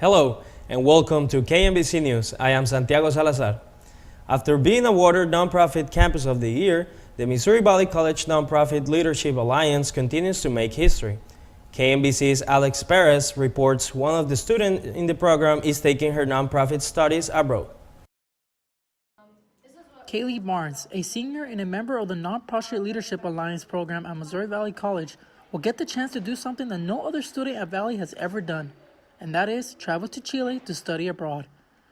Hello and welcome to KMVC News. I am Santiago Salazar. After being awarded Nonprofit Campus of the Year, the Missouri Valley College Nonprofit Leadership Alliance continues to make history. KMVC's Alex Perez reports one of the students in the program is taking her nonprofit studies abroad. Kaylee Barnes, a senior and a member of the Nonprofit Leadership Alliance program at Missouri Valley College, will get the chance to do something that no other student at Valley has ever done, and that is travel to Chile to study abroad.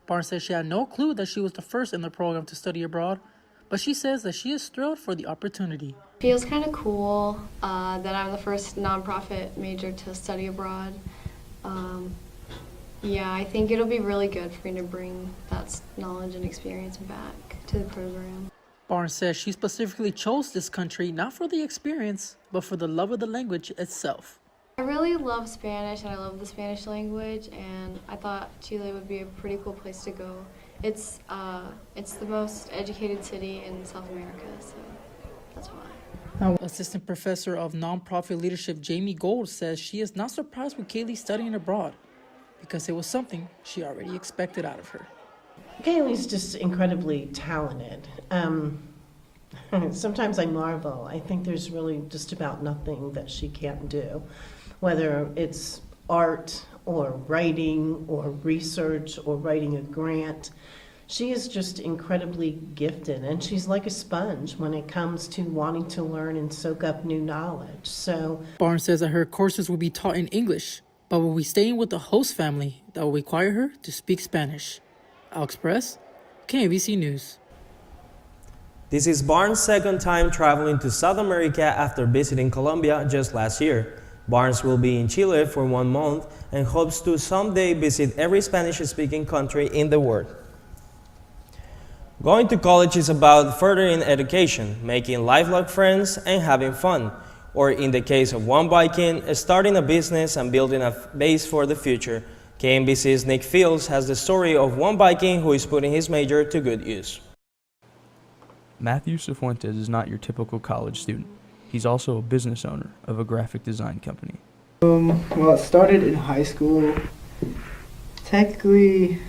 Barnes says she had no clue that she was the first in the program to study abroad, but she says that she is thrilled for the opportunity. Feels kind of cool that I'm the first nonprofit major to study abroad. Yeah, I think it'll be really good for me to bring that knowledge and experience back to the program. Barnes says she specifically chose this country not for the experience, but for the love of the language itself. I really love Spanish and I love the Spanish language, and I thought Chile would be a pretty cool place to go. It's the most educated city in South America, so that's why. Assistant Professor of Nonprofit Leadership Jamie Gold says she is not surprised with Kaylee studying abroad because it was something she already expected out of her. Kaylee's just incredibly talented. Sometimes I marvel. I think there's really just about nothing that she can't do, whether it's art or writing or research or writing a grant. She is just incredibly gifted, and she's like a sponge when it comes to wanting to learn and soak up new knowledge. So Barnes says that her courses will be taught in English, but will be staying with the host family that will require her to speak Spanish. Alex Perez, KMVC News. This is Barnes' second time traveling to South America after visiting Colombia just last year. Barnes will be in Chile for 1 month and hopes to someday visit every Spanish-speaking country in the world. Going to college is about furthering education, making lifelong friends, and having fun. Or in the case of One Biking, starting a business and building a base for the future. KMVC's Nick Fields has the story of One Biking who is putting his major to good use. Matthew Cifuentes is not your typical college student. He's also a business owner of a graphic design company. Well, it started in high school. Technically,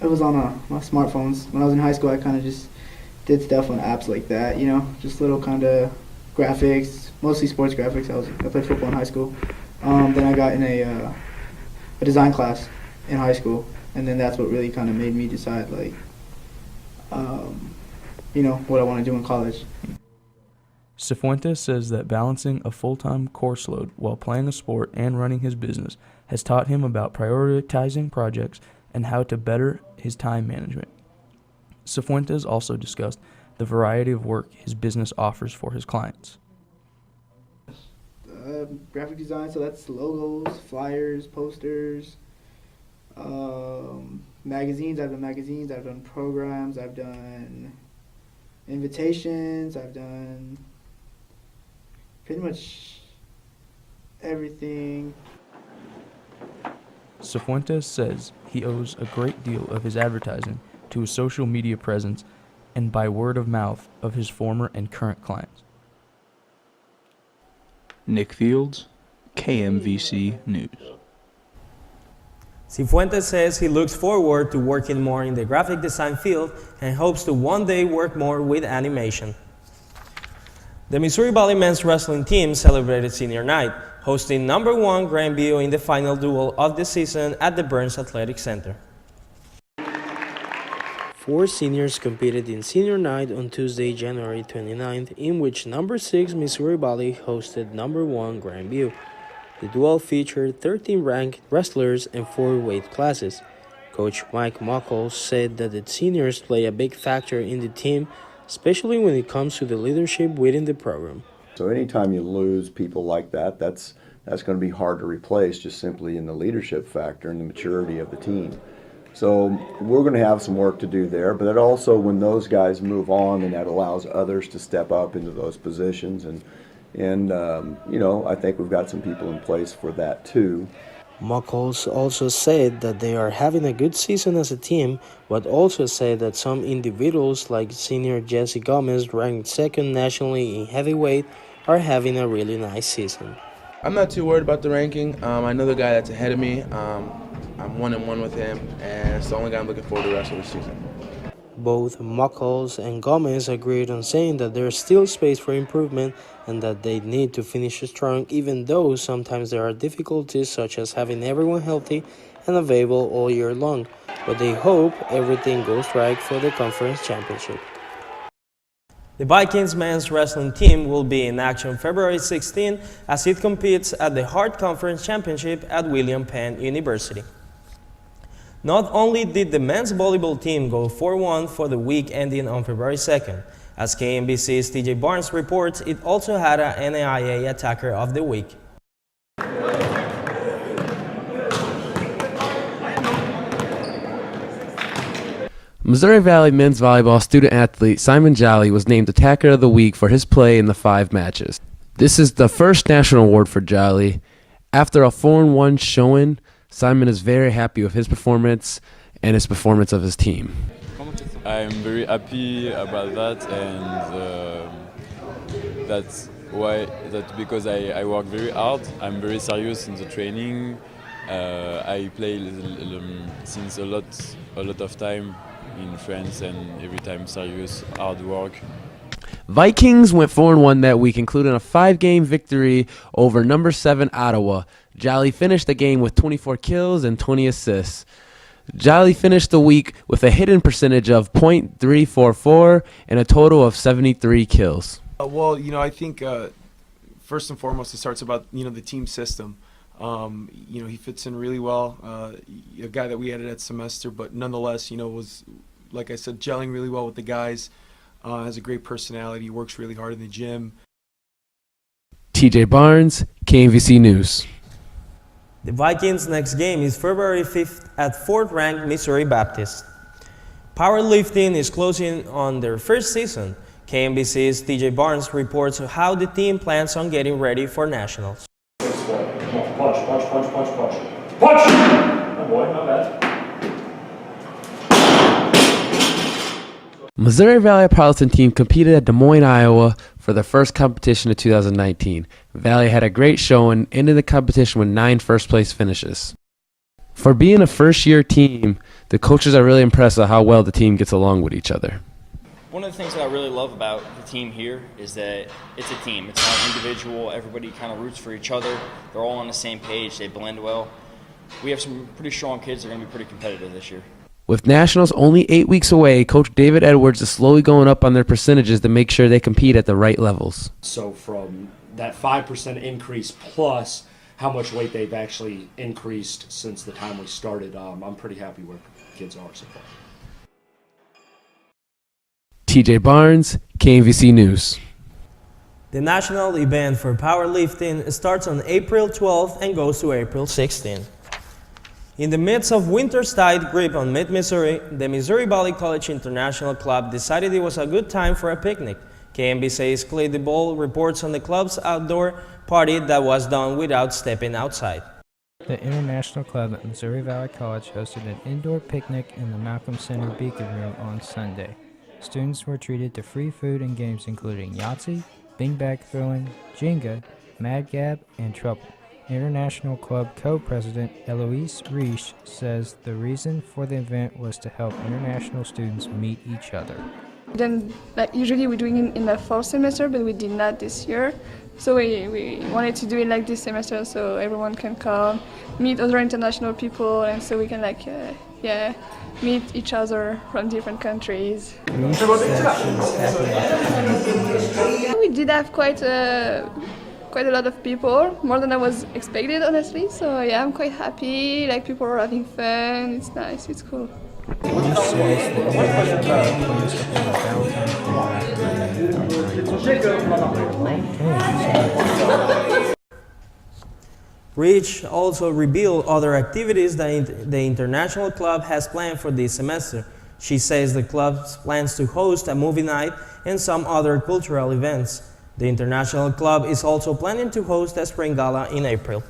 it was on my smartphones. When I was in high school, I kind of just did stuff on apps like that, you know, just little kind of graphics, mostly sports graphics. I played football in high school. Then I got in a design class in high school, and then that's what really kind of made me decide, like, you know, what I want to do in college. Cifuentes says that balancing a full-time course load while playing a sport and running his business has taught him about prioritizing projects and how to better his time management. Cifuentes also discussed the variety of work his business offers for his clients. Graphic design, so that's logos, flyers, posters, magazines. I've done magazines, I've done programs, I've done invitations, I've done pretty much everything. Cifuentes says he owes a great deal of his advertising to his social media presence and by word of mouth of his former and current clients. Nick Fields, KMVC News. Cifuentes says he looks forward to working more in the graphic design field and hopes to one day work more with animation. The Missouri Valley men's wrestling team celebrated senior night, hosting #1 Grandview in the final duel of the season at the Burns Athletic Center. 4 seniors competed in senior night on Tuesday, January 29th, in which #6 Missouri Valley hosted #1 Grandview. The duel featured 13 ranked wrestlers and 4 weight classes. Coach Mike Mocktail said that the seniors play a big factor in the team, especially when it comes to the leadership within the program. So anytime you lose people like that, that's going to be hard to replace just simply in the leadership factor and the maturity of the team. So we're going to have some work to do there, but it also, when those guys move on, then that allows others to step up into those positions, and you know, I think we've got some people in place for that too. Mocktail also said that they are having a good season as a team, but also said that some individuals like senior Jesse Gomez, ranked 2nd nationally in heavyweight, are having a really nice season. I'm not too worried about the ranking. I know the guy that's ahead of me. I'm 1-1 with him, and it's the only guy I'm looking forward to the rest of the season. Both Muckles and Gomez agreed on saying that there's still space for improvement and that they need to finish strong, even though sometimes there are difficulties such as having everyone healthy and available all year long, but they hope everything goes right for the conference championship. The Vikings men's wrestling team will be in action February 16 as it competes at the Hart Conference Championship at William Penn University. Not only did the men's volleyball team go 4-1 for the week ending on February 2nd, as KMVC's TJ Barnes reports, it also had an NAIA Attacker of the Week. Missouri Valley men's volleyball student athlete Simon Jolly was named Attacker of the Week for his play in the 5 matches. This is the first national award for Jolly. After a 4-1 showing, Simon is very happy with his performance and his performance of his team. I'm very happy about that, and that's because I work very hard. I'm very serious in the training. I play since a lot of time in France, and every time serious, hard work. Vikings went 4-1 that week, including a 5-game victory over number 7 Ottawa. Jolly finished the game with 24 kills and 20 assists. Jolly finished the week with a hitting percentage of .344 and a total of 73 kills. Well, I think first and foremost it starts about the team system. He fits in really well. A guy that we added that semester, but nonetheless, was, like I said, gelling really well with the guys. Has a great personality. Works really hard in the gym. TJ Barnes, KMVC News. The Vikings' next game is February 5th at 4th-ranked Missouri Baptist. Powerlifting is closing on their first season. KMVC's TJ Barnes reports how the team plans on getting ready for nationals. Punch. Oh boy, not bad. Missouri Valley Powerlifting team competed at Des Moines, Iowa for their first competition of 2019. Valley had a great showing, ended the competition with 9 first-place finishes. For being a first-year team, the coaches are really impressed at how well the team gets along with each other. One of the things that I really love about the team here is that it's a team. It's not individual. Everybody kind of roots for each other. They're all on the same page. They blend well. We have some pretty strong kids that are going to be pretty competitive this year. With nationals only 8 weeks away, Coach David Edwards is slowly going up on their percentages to make sure they compete at the right levels. So from that 5% increase plus how much weight they've actually increased since the time we started, I'm pretty happy where kids are so far. TJ Barnes, KMVC News. The national event for powerlifting starts on April 12th and goes to April 16th. In the midst of winter's tight grip on mid-Missouri, the Missouri Valley College International Club decided it was a good time for a picnic. KMVC's Clay DeBoll reports on the club's outdoor party that was done without stepping outside. The International Club at Missouri Valley College hosted an indoor picnic in the Malcolm Center Beacon Room on Sunday. Students were treated to free food and games including Yahtzee, beanbag throwing, Jenga, Mad Gab, and Trouble. International Club co-president Eloise Reich says the reason for the event was to help international students meet each other. Then, usually we're doing it in the fall semester, but we did not this year. So we wanted to do it like this semester so everyone can come, meet other international people, and so we can meet each other from different countries. We did have quite a lot of people, more than I was expected, honestly. So yeah, I'm quite happy. People are having fun. It's nice. It's cool. Rich also revealed other activities that the International Club has planned for this semester. She says the club plans to host a movie night and some other cultural events. The International Club is also planning to host a spring gala in April.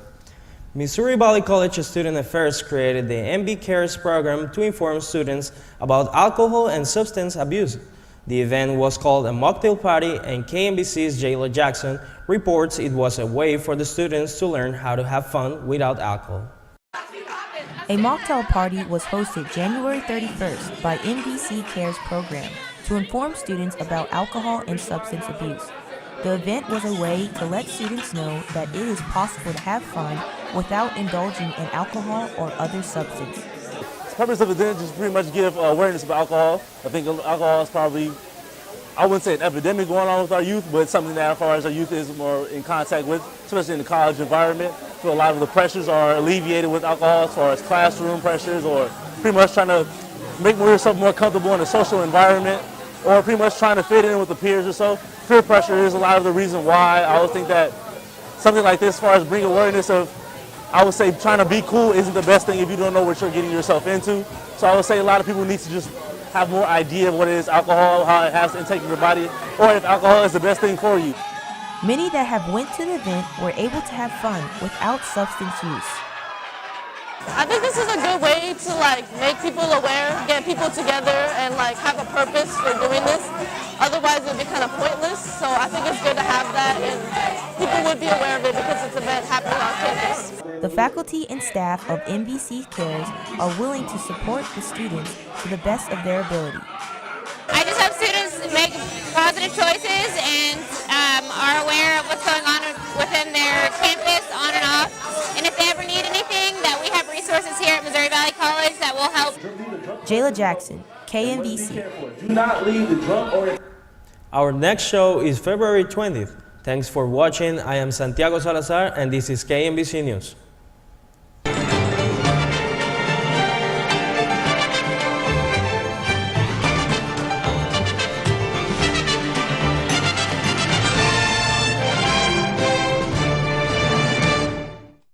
Missouri Valley College Student Affairs created the MB Cares program to inform students about alcohol and substance abuse. The event was called a mocktail party, and KMVC's Jayla Jackson reports it was a way for the students to learn how to have fun without alcohol. A mocktail party was hosted January 31st by MVC Cares program to inform students about alcohol and substance abuse. The event was a way to let students know that it is possible to have fun without indulging in alcohol or other substance. The purpose of the event is pretty much give awareness about alcohol. I think alcohol is probably, I wouldn't say an epidemic going on with our youth, but it's something that as far as our youth is more in contact with, especially in the college environment. I feel a lot of the pressures are alleviated with alcohol as far as classroom pressures or pretty much trying to make yourself more comfortable in a social environment or pretty much trying to fit in with the peers or so. Peer pressure is a lot of the reason why I would think that something like this as far as bring awareness of, I would say trying to be cool isn't the best thing if you don't know what you're getting yourself into. So I would say a lot of people need to just have more idea of what it is alcohol, how it has to intake your body, or if alcohol is the best thing for you. Many that have went to the event were able to have fun without substance use. I think this is a good way to make people aware, get people together, and have a purpose for doing this. Otherwise, it would be kind of pointless. So I think it's good to have that, and people would be aware of it because it's an event happening on campus. The faculty and staff of MVC Cares are willing to support the students to the best of their ability. I just hope students make positive choices and are aware of what's going on within their campus, on and off. And if they ever need anything, that we have resources here at Missouri Valley College that will help. Jayla Jackson, KMVC. Do not leave the drunk or... Our next show is February 20th. Thanks for watching. I am Santiago Salazar, and this is KMVC News.